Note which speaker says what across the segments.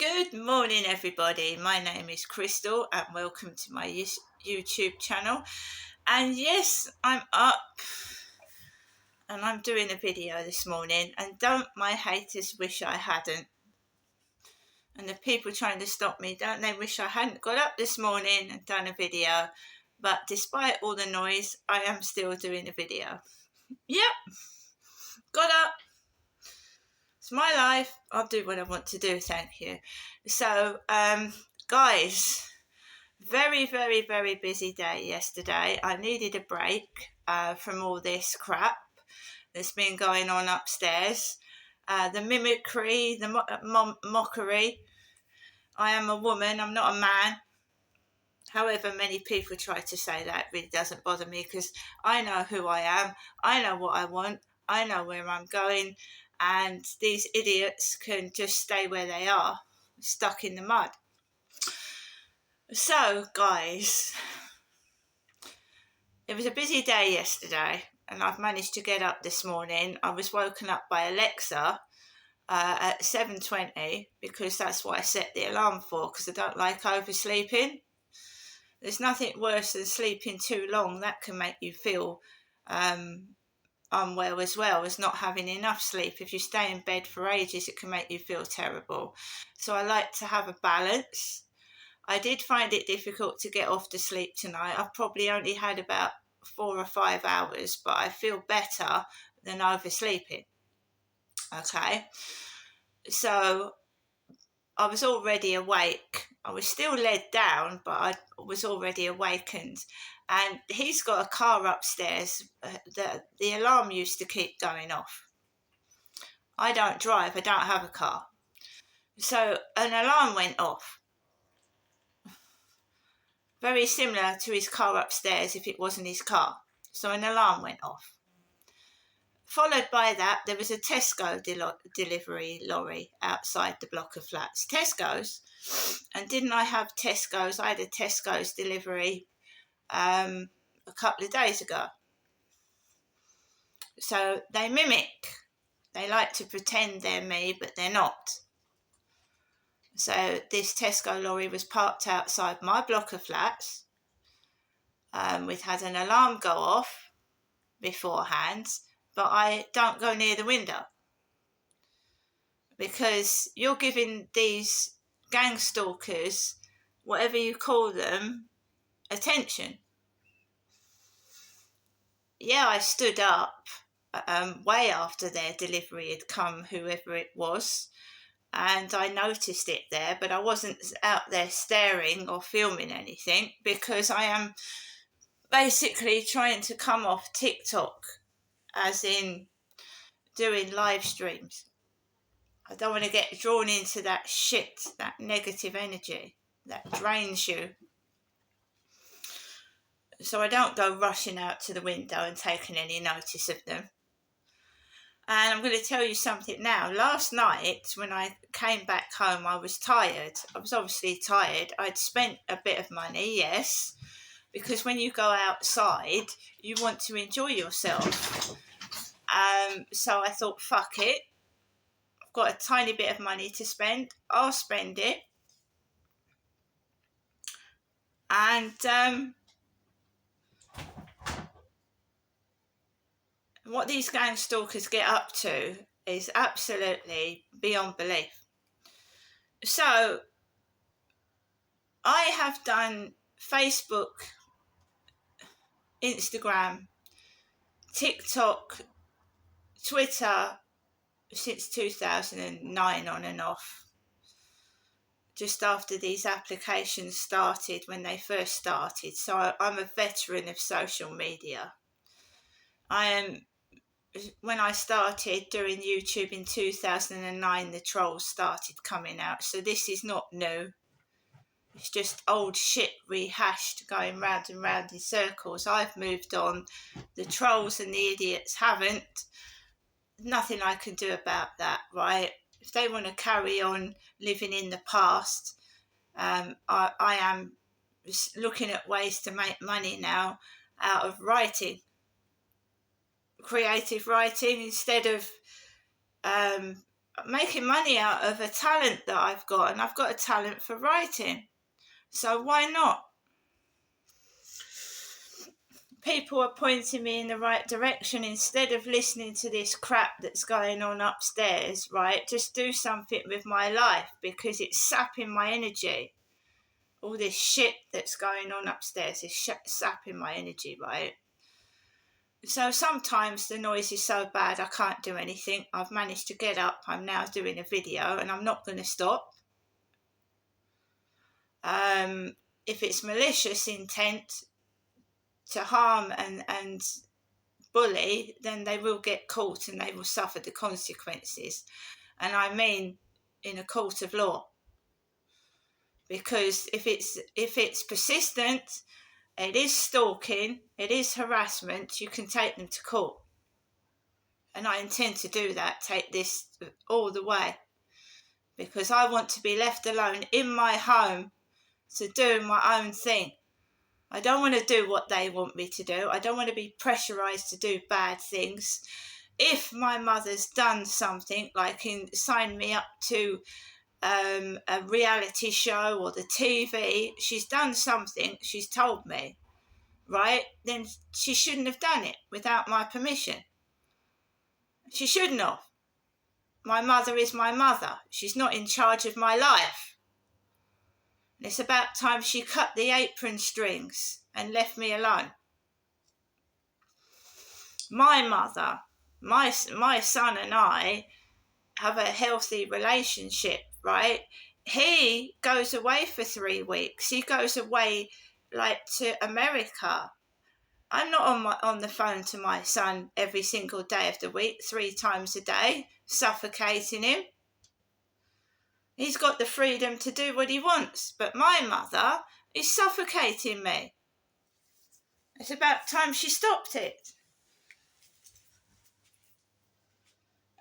Speaker 1: Good morning, everybody. My name is Crystal, and welcome to my YouTube channel. And yes, I'm up and I'm doing a video this morning. And don't my haters wish I hadn't? And the people trying to stop me, don't they wish I hadn't got up this morning and done a video? But despite all the noise, I am still doing a video. Yep, got up. It's my life. I'll do what I want to do, thank you. So, guys, very, very, very busy day yesterday. I needed a break from all this crap that's been going on upstairs. The mimicry, the mockery. I am a woman, I'm not a man. However many people try to say that, it really doesn't bother me because I know who I am. I know what I want. I know where I'm going. And these idiots can just stay where they are, stuck in the mud. So, guys, it was a busy day yesterday, and I've managed to get up this morning. I was woken up by Alexa at 7:20 because that's what I set the alarm for, because I don't like oversleeping. There's nothing worse than sleeping too long. That can make you feel unwell as well as not having enough sleep. If you stay in bed for ages, it can make you feel terrible. So I like to have a balance. I did find it difficult to get off to sleep tonight. I've probably only had about 4 or 5 hours, but I feel better than oversleeping. Okay, so I was already awake. I was still led down, but I was already awakened. And he's got a car upstairs. The alarm used to keep going off. I don't drive. I don't have a car. So an alarm went off. Very similar to his car upstairs if it wasn't his car. So an alarm went off. Followed by that, there was a Tesco delivery lorry outside the block of flats. Tesco's. And didn't I have Tesco's? I had a Tesco's delivery a couple of days ago. So they mimic. They like to pretend they're me, but they're not. So this Tesco lorry was parked outside my block of flats. We'd had an alarm go off beforehand, but I don't go near the window because you're giving these gang stalkers, whatever you call them, attention. Yeah, I stood up way after their delivery had come, whoever it was, and I noticed it there, but I wasn't out there staring or filming anything because I am basically trying to come off TikTok, as in doing live streams. I don't want to get drawn into that shit, that negative energy that drains you. So I don't go rushing out to the window and taking any notice of them. And I'm going to tell you something now. Last night, when I came back home, I was tired. I was obviously tired. I'd spent a bit of money, yes, because when you go outside, you want to enjoy yourself. So I thought, fuck it. I've got a tiny bit of money to spend. I'll spend it. And what these gang stalkers get up to is absolutely beyond belief. So I have done Facebook, Instagram, TikTok, Twitter since 2009 on and off. Just after these applications started, when they first started. So I'm a veteran of social media. When I started doing YouTube in 2009, the trolls started coming out. So this is not new. It's just old shit rehashed, going round and round in circles. I've moved on. The trolls and the idiots haven't. Nothing I can do about that, right? If they want to carry on living in the past, I am looking at ways to make money now out of writing. Creative writing, instead of making money out of a talent that I've got, and I've got a talent for writing. So why not? People are pointing me in the right direction instead of listening to this crap that's going on upstairs, right? Just do something with my life because it's sapping my energy. All this shit that's going on upstairs is sapping my energy, right? So sometimes the noise is so bad I can't do anything. I've managed to get up. I'm now doing a video and I'm not going to stop. If it's malicious intent to harm and bully, then they will get caught and they will suffer the consequences. And I mean in a court of law. Because if it's persistent, it is stalking, it is harassment, you can take them to court. And I intend to do that, take this all the way. Because I want to be left alone in my home to do my own thing. I don't want to do what they want me to do. I don't want to be pressurised to do bad things. If my mother's done something, like sign me up to a reality show or the TV, she's done something, she's told me, right? Then she shouldn't have done it without my permission. She shouldn't have. My mother is my mother. She's not in charge of my life. And it's about time she cut the apron strings and left me alone. My mother, my son and I have a healthy relationship, right? He goes away for 3 weeks. He goes away like to America. I'm not on the phone to my son every single day of the week, 3 times a day, suffocating him. He's got the freedom to do what he wants, but my mother is suffocating me. It's about time she stopped it.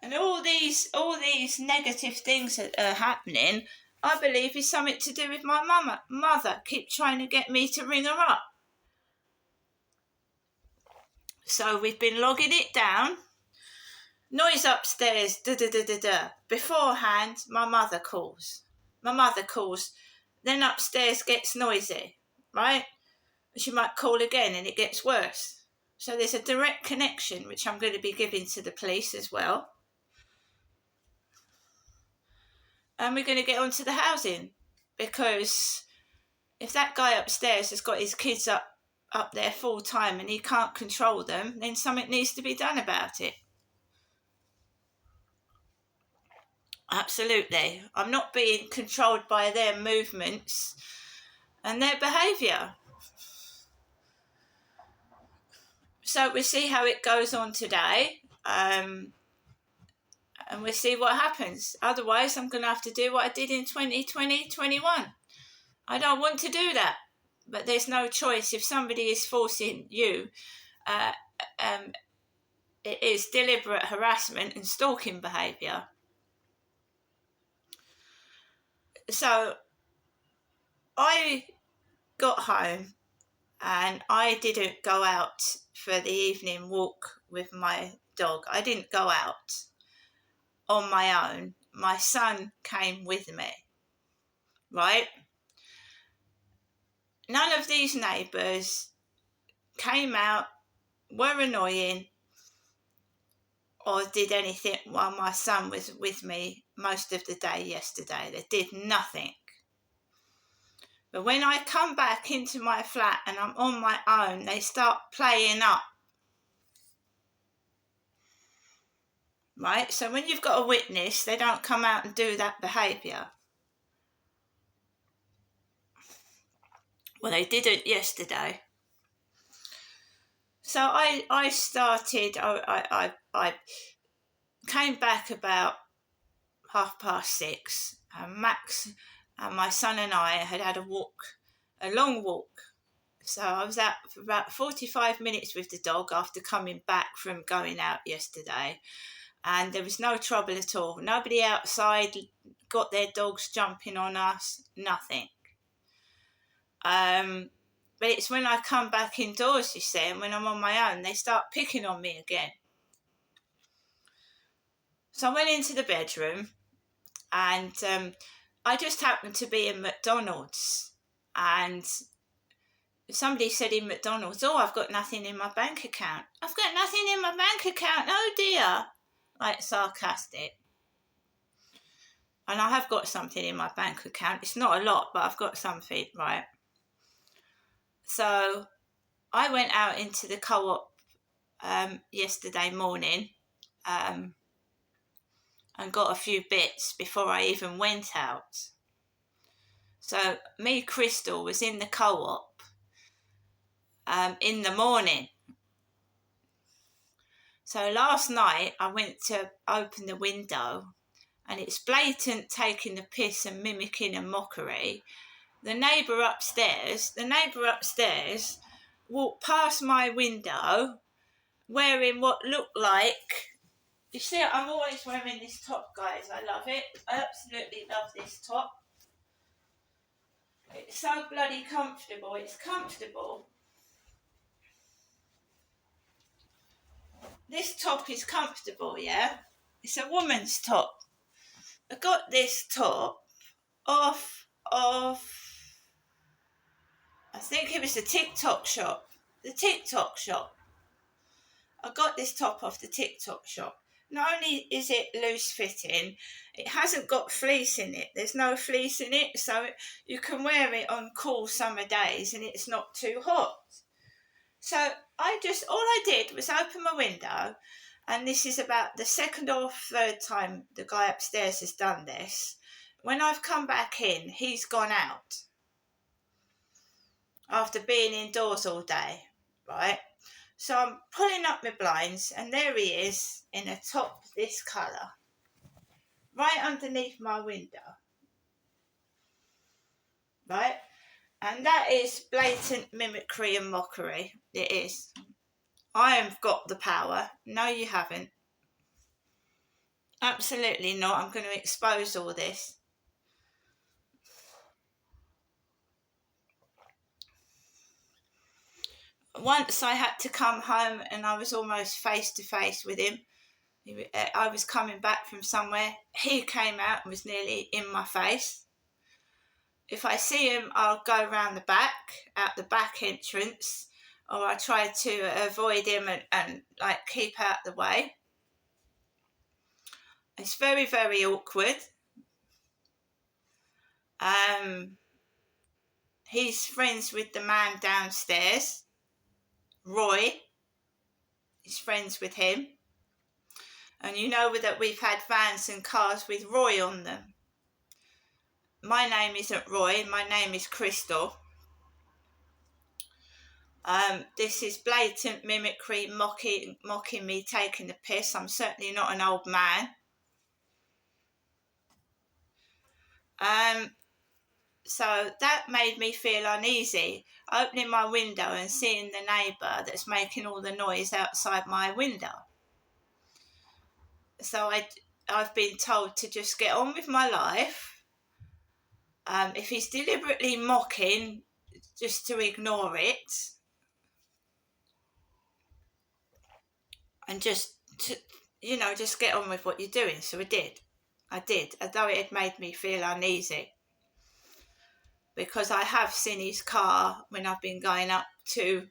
Speaker 1: And all these negative things that are happening, I believe is something to do with my mother. Keep trying to get me to ring her up. So we've been logging it down. Noise upstairs, da-da-da-da-da. Beforehand, my mother calls. Then upstairs gets noisy, right? She might call again and it gets worse. So there's a direct connection, which I'm going to be giving to the police as well. And we're going to get onto the housing, because if that guy upstairs has got his kids up there full time and he can't control them, then something needs to be done about it. Absolutely. I'm not being controlled by their movements and their behaviour. So we'll see how it goes on today. And we'll see what happens. Otherwise, I'm going to have to do what I did in 2020-21. I don't want to do that. But there's no choice. If somebody is forcing you, it is deliberate harassment and stalking behaviour. So I got home and I didn't go out for the evening walk with my dog. I didn't go out on my own. My son came with me, right? None of these neighbours came out, were annoying, or did anything while my son was with me most of the day yesterday. They did nothing. But when I come back into my flat and I'm on my own, they start playing up. Right? So when you've got a witness, they don't come out and do that behaviour. Well, they didn't yesterday. So I started, I came back about 6:30, and Max and my son and I had a long walk. So I was out for about 45 minutes with the dog after coming back from going out yesterday. And there was no trouble at all. Nobody outside got their dogs jumping on us, nothing. But it's when I come back indoors, you see, and when I'm on my own, they start picking on me again. So I went into the bedroom, and I just happened to be in McDonald's, and somebody said in McDonald's, "Oh, I've got nothing in my bank account. I've got nothing in my bank account. Oh dear," like sarcastic. And I have got something in my bank account. It's not a lot, but I've got something, right? So I went out into the co-op yesterday morning and got a few bits before I even went out. So me, Crystal, was in the co-op in the morning. So last night I went to open the window, and it's blatant taking the piss and mimicking a mockery. The neighbour upstairs walked past my window wearing what looked like, you see, I'm always wearing this top, guys. I love it. I absolutely love this top. It's so bloody comfortable. It's comfortable. This top is comfortable, yeah? It's a woman's top. I got this top off of, I think it was the TikTok shop. The TikTok shop. I got this top off the TikTok shop. Not only is it loose fitting, it hasn't got fleece in it. There's no fleece in it, so you can wear it on cool summer days and it's not too hot. So all I did was open my window, and this is about the second or third time the guy upstairs has done this. When I've come back in, he's gone out after being indoors all day, right? So I'm pulling up my blinds, and there he is in a top this colour, right underneath my window, right? And that is blatant mimicry and mockery. It is. I have got the power. No, you haven't. Absolutely not. I'm going to expose all this. Once I had to come home and I was almost face to face with him. I was coming back from somewhere. He came out and was nearly in my face. If I see him, I'll go round the back, out the back entrance, or I try to avoid him and like keep out the way. It's very, very awkward. He's friends with the man downstairs, Roy. He's friends with him. And you know that we've had vans and cars with Roy on them. My name isn't Roy, my name is Crystal. This is blatant mimicry, mocking me, taking the piss. I'm certainly not an old man. So that made me feel uneasy, opening my window and seeing the neighbour that's making all the noise outside my window. So I've been told to just get on with my life. If he's deliberately mocking, just to ignore it. And just get on with what you're doing. So I did, although it had made me feel uneasy. Because I have seen his car when I've been going up to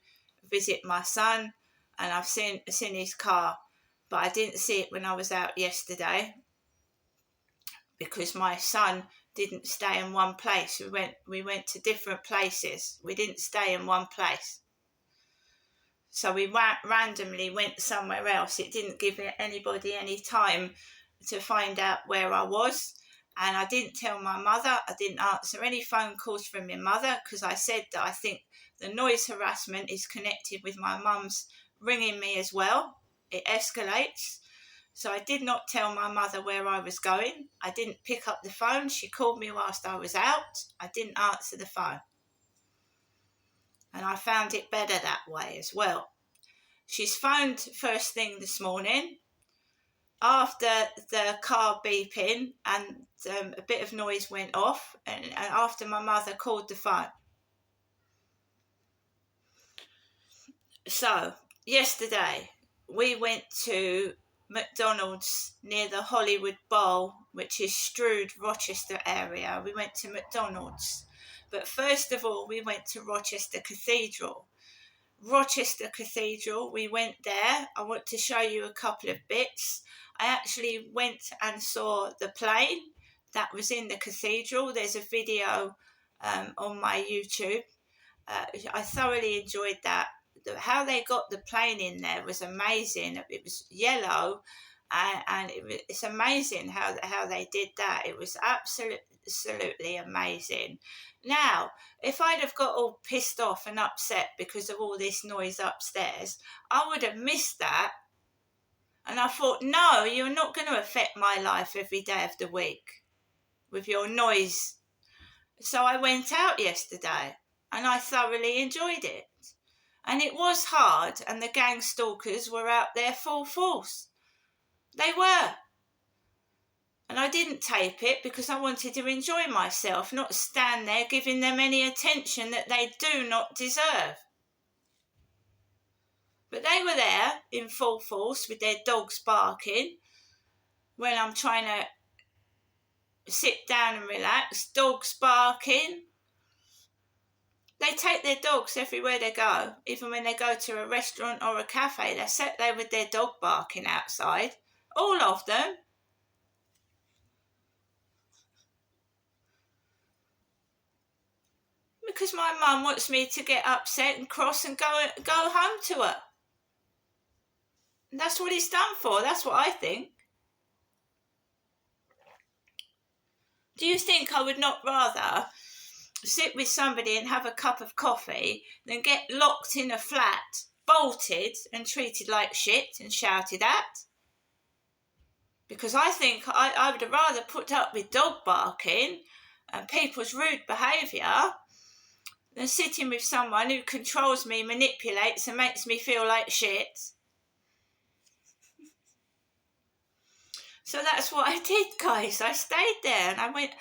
Speaker 1: visit my son, and I've seen his car, but I didn't see it when I was out yesterday because my son didn't stay in one place. We went to different places. We didn't stay in one place. So we randomly went somewhere else. It didn't give anybody any time to find out where I was. And I didn't tell my mother. I didn't answer any phone calls from my mother because I said that I think the noise harassment is connected with my mum's ringing me as well. It escalates. So I did not tell my mother where I was going. I didn't pick up the phone. She called me whilst I was out. I didn't answer the phone. And I found it better that way as well. She's phoned first thing this morning after the car beeping and a bit of noise went off, and after my mother called the phone. So yesterday we went to McDonald's near the Hollywood Bowl, which is Strood, Rochester area. We went to McDonald's. But first of all, we went to Rochester Cathedral. Rochester Cathedral, we went there. I want to show you a couple of bits. I actually went and saw the plane that was in the cathedral. There's a video on my YouTube. I thoroughly enjoyed that. How they got the plane in there was amazing. It was yellow, and it's amazing how they did that. It was absolutely amazing. Now, if I'd have got all pissed off and upset because of all this noise upstairs, I would have missed that. And I thought, no, you're not going to affect my life every day of the week with your noise. So I went out yesterday and I thoroughly enjoyed it. And it was hard, and the gang stalkers were out there full force. They were. And I didn't tape it because I wanted to enjoy myself, not stand there giving them any attention that they do not deserve. But they were there in full force with their dogs barking when I'm trying to sit down and relax. Dogs barking. They take their dogs everywhere they go. Even when they go to a restaurant or a cafe, they're sat there with their dog barking outside. All of them. Because my mum wants me to get upset and cross and go home to her. And that's what it's done for. That's what I think. Do you think I would not rather sit with somebody and have a cup of coffee than get locked in a flat, bolted and treated like shit and shouted at? Because I think I would have rather put up with dog barking and people's rude behaviour than sitting with someone who controls me, manipulates and makes me feel like shit. So that's what I did, guys. I stayed there and I went.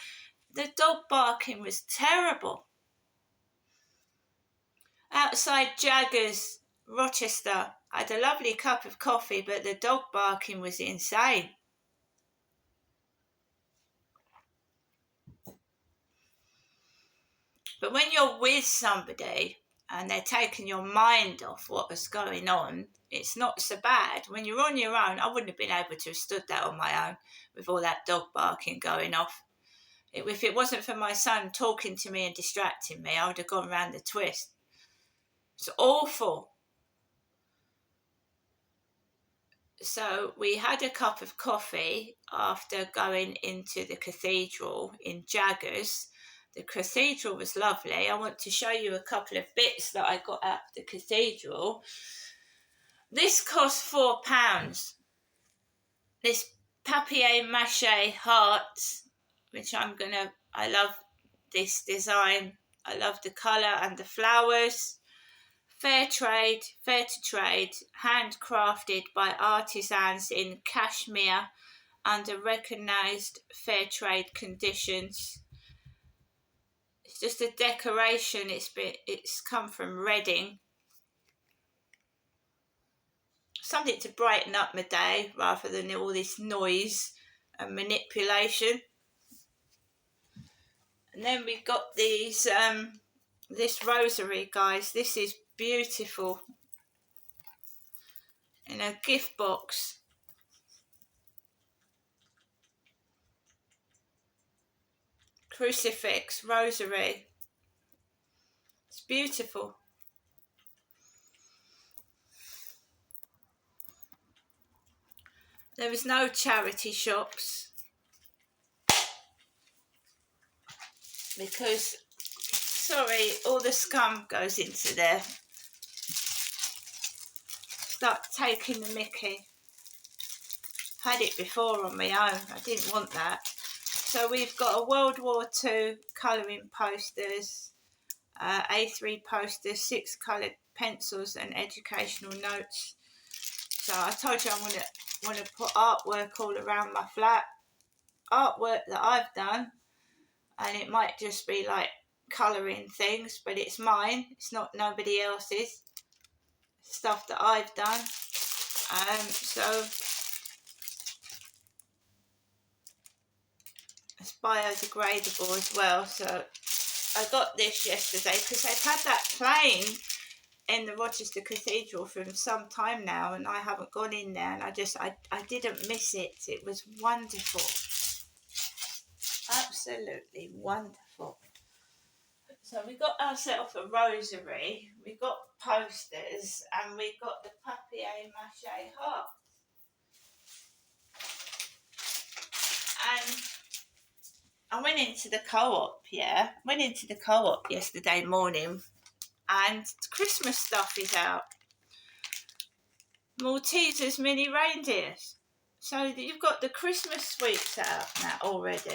Speaker 1: The dog barking was terrible. Outside Jaggers, Rochester, I had a lovely cup of coffee, but the dog barking was insane. But when you're with somebody and they're taking your mind off what was going on, it's not so bad. When you're on your own, I wouldn't have been able to have stood that on my own with all that dog barking going off. If it wasn't for my son talking to me and distracting me, I would have gone round the twist. It's awful. So we had a cup of coffee after going into the cathedral in Jaggers. The cathedral was lovely. I want to show you a couple of bits that I got out of the cathedral. This cost £4. This papier-mâché heart, which I love this design. I love the colour and the flowers. Fair to trade, handcrafted by artisans in Kashmir under recognised fair trade conditions. It's just a decoration. It's come from Reading. Something to brighten up my day rather than all this noise and manipulation. And then we got these this rosary, guys. This is beautiful. In a gift box. Crucifix, rosary. It's beautiful. There was no charity shops because, sorry, all the scum goes into there. Start taking the mickey. I've had it before on my own. I didn't want that. So we've got a World War II colouring posters, A3 posters, 6 coloured pencils and educational notes. So I told you I want to put artwork all around my flat. Artwork that I've done, and it might just be like colouring things, but it's mine. It's not nobody else's. Stuff that I've done. So It's biodegradable as well. So I got this yesterday because they've had that plane in the Rochester Cathedral for some time now, and I haven't gone in there, and I didn't miss it. It was wonderful. Absolutely wonderful. So we got ourselves a rosary, we got posters, and we got the papier-mâché heart. And I went into the co-op, yesterday morning, and Christmas stuff is out. Maltesers mini reindeers. So you've got the Christmas sweets out now already.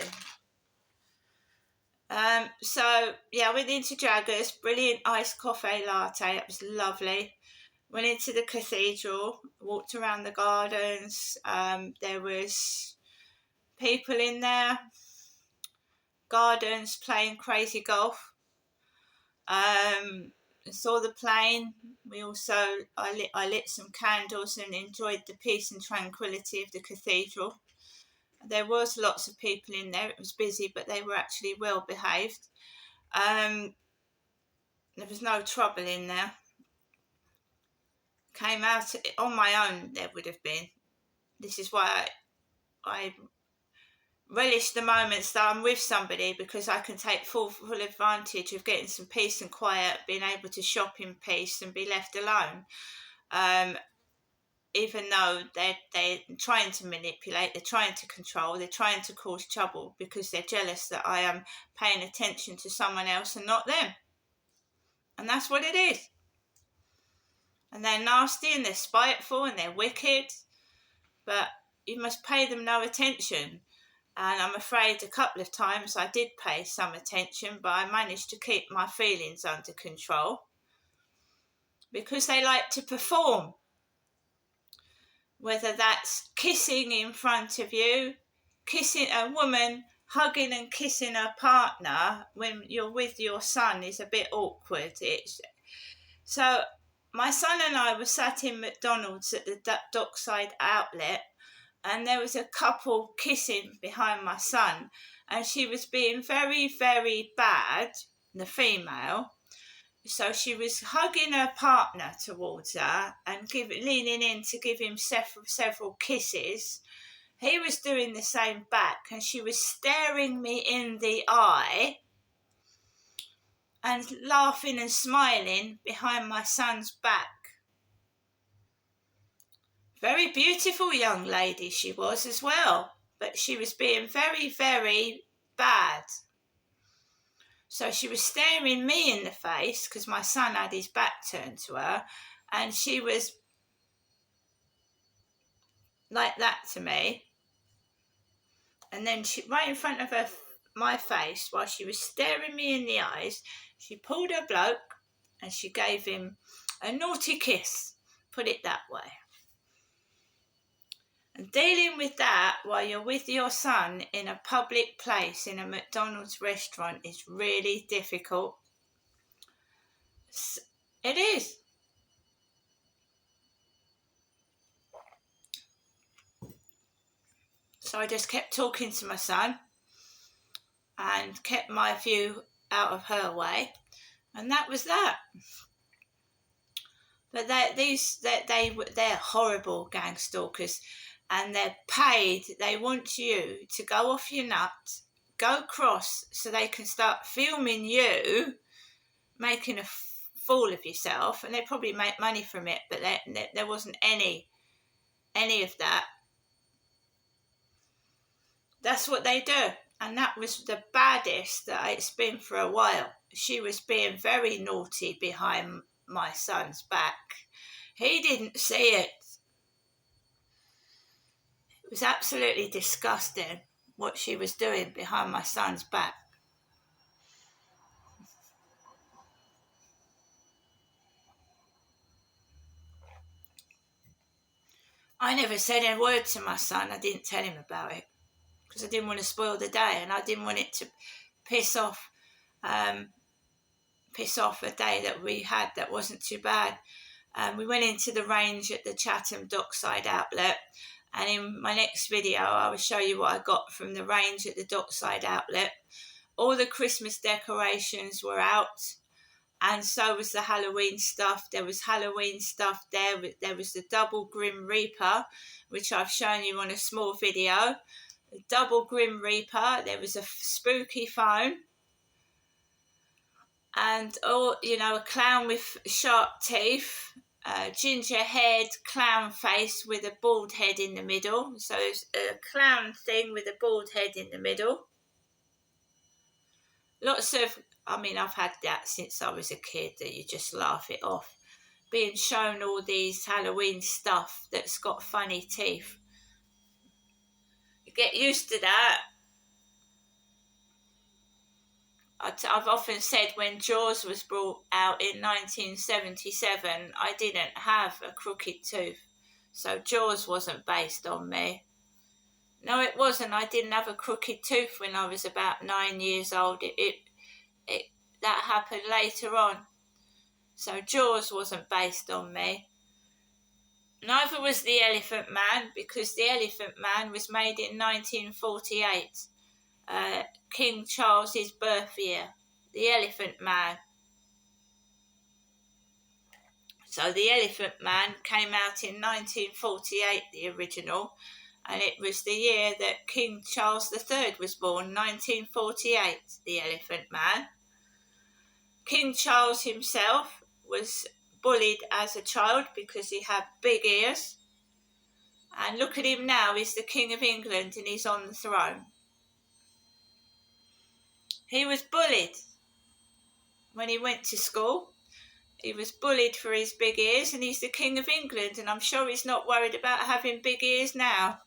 Speaker 1: So yeah, I went into Jaggers, brilliant iced coffee latte, it was lovely. Went into the cathedral, walked around the gardens, there was people in there, gardens playing crazy golf. Saw the plane. I lit some candles and enjoyed the peace and tranquility of the cathedral. There was lots of people in there. It was busy, but they were actually well behaved. There was no trouble in there. Came out on my own, there would have been. This is why I relish the moments that I'm with somebody, because I can take full advantage of getting some peace and quiet, being able to shop in peace and be left alone. Even though they're trying to manipulate, they're trying to control, they're trying to cause trouble because they're jealous that I am paying attention to someone else and not them. And that's what it is. And they're nasty and they're spiteful and they're wicked, but you must pay them no attention. And I'm afraid a couple of times I did pay some attention, but I managed to keep my feelings under control because they like to perform. Whether that's kissing in front of you, kissing a woman, hugging and kissing her partner when you're with your son is a bit awkward. So my son and I were sat in McDonald's at the Dockside outlet, and there was a couple kissing behind my son, and she was being very, very bad, the female. So she was hugging her partner towards her and leaning in to give him several kisses. He was doing the same back, and she was staring me in the eye and laughing and smiling behind my son's back. Very beautiful young lady she was as well, but she was being very, very bad. So she was staring me in the face because my son had his back turned to her, and she was like that to me. And then right in front of my face, while she was staring me in the eyes, she pulled her bloke and she gave him a naughty kiss, put it that way. And dealing with that while you're with your son in a public place, in a McDonald's restaurant, is really difficult. It is. So I just kept talking to my son and kept my view out of her way. And that was that. But they're horrible gang stalkers. And they're paid, they want you to go off your nut, go cross, so they can start filming you making a fool of yourself, and they probably make money from it, but there wasn't any of that. That's what they do, and that was the baddest that it's been for a while. She was being very naughty behind my son's back. He didn't see it. It was absolutely disgusting what she was doing behind my son's back. I never said a word to my son. I didn't tell him about it because I didn't want to spoil the day, and I didn't want it to piss off a day that we had that wasn't too bad. We went into the range at the Chatham Dockside outlet, And in my next video, I will show you what I got from the range at the Dockside outlet. All the Christmas decorations were out, and so was the Halloween stuff. There was Halloween stuff there. There was the double Grim Reaper, which I've shown you on a small video. The double Grim Reaper. There was a spooky phone. And, a clown with sharp teeth. Ginger head, clown face with a bald head in the middle. So it's a clown thing with a bald head in the middle. Lots of, I've had that since I was a kid, that you just laugh it off. Being shown all these Halloween stuff that's got funny teeth. You get used to that. I've often said when Jaws was brought out in 1977, I didn't have a crooked tooth. So Jaws wasn't based on me. No, it wasn't. I didn't have a crooked tooth when I was about 9 years old. That happened later on. So Jaws wasn't based on me. Neither was The Elephant Man, because The Elephant Man was made in 1948. King Charles's birth year, The Elephant Man. So The Elephant Man came out in 1948, the original, and it was the year that King Charles III was born, 1948, The Elephant Man. King Charles himself was bullied as a child because he had big ears. And look at him now, he's the King of England and he's on the throne. He was bullied when he went to school. He was bullied for his big ears, and he's the King of England, and I'm sure he's not worried about having big ears now.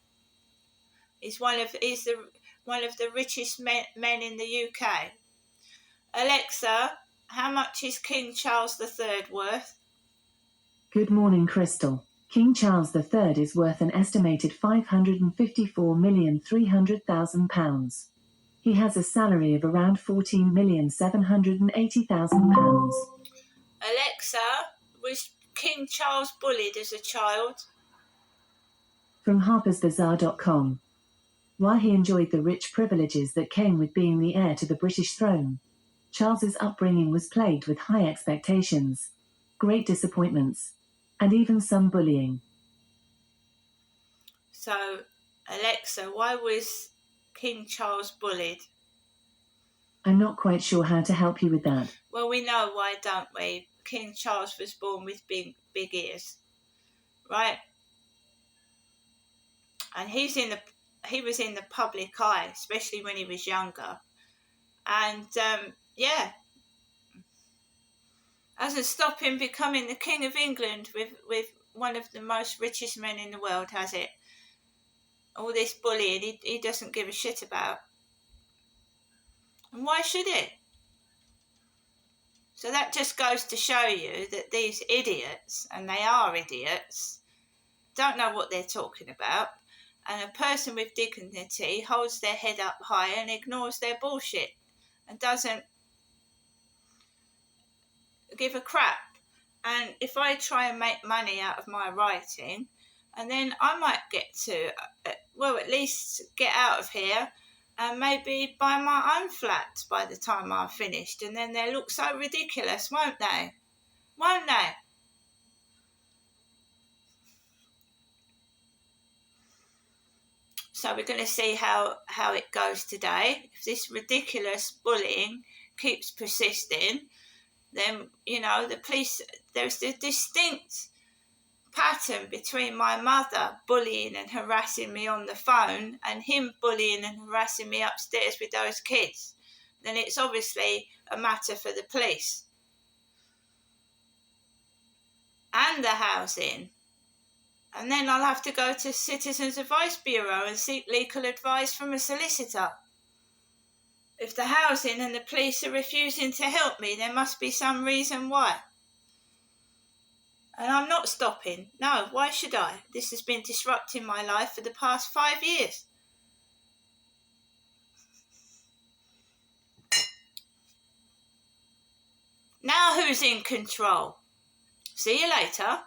Speaker 1: He's one of the richest men in the UK. Alexa, how much is King Charles III worth?
Speaker 2: Good morning, Crystal. King Charles III is worth an estimated £554,300,000. He has a salary of around £14,780,000.
Speaker 1: Alexa, was King Charles bullied as a child?
Speaker 2: From Harper'sBazaar.com. While he enjoyed the rich privileges that came with being the heir to the British throne, Charles's upbringing was plagued with high expectations, great disappointments, and even some bullying.
Speaker 1: So, Alexa, why was King Charles bullied?
Speaker 2: I'm not quite sure how to help you with that.
Speaker 1: Well, we know why, don't we? King Charles was born with big ears, right? And he was in the public eye, especially when he was younger. And doesn't stop him becoming the King of England with one of the most richest men in the world, has it? All this bullying he doesn't give a shit about. And why should it? So that just goes to show you that these idiots, and they are idiots, don't know what they're talking about. And a person with dignity holds their head up high and ignores their bullshit and doesn't give a crap. And if I try and make money out of my writing, and then I might get to, at least get out of here and maybe buy my own flat by the time I'm finished, and then they'll look so ridiculous, won't they? Won't they? So we're going to see how it goes today. If this ridiculous bullying keeps persisting, then, the police, there's a distinct pattern between my mother bullying and harassing me on the phone and him bullying and harassing me upstairs with those kids. Then it's obviously a matter for the police and the housing. And then I'll have to go to Citizens Advice Bureau and seek legal advice from a solicitor. If the housing and the police are refusing to help me, there must be some reason why. And I'm not stopping. No, why should I? This has been disrupting my life for the past 5 years. Now who's in control? See you later.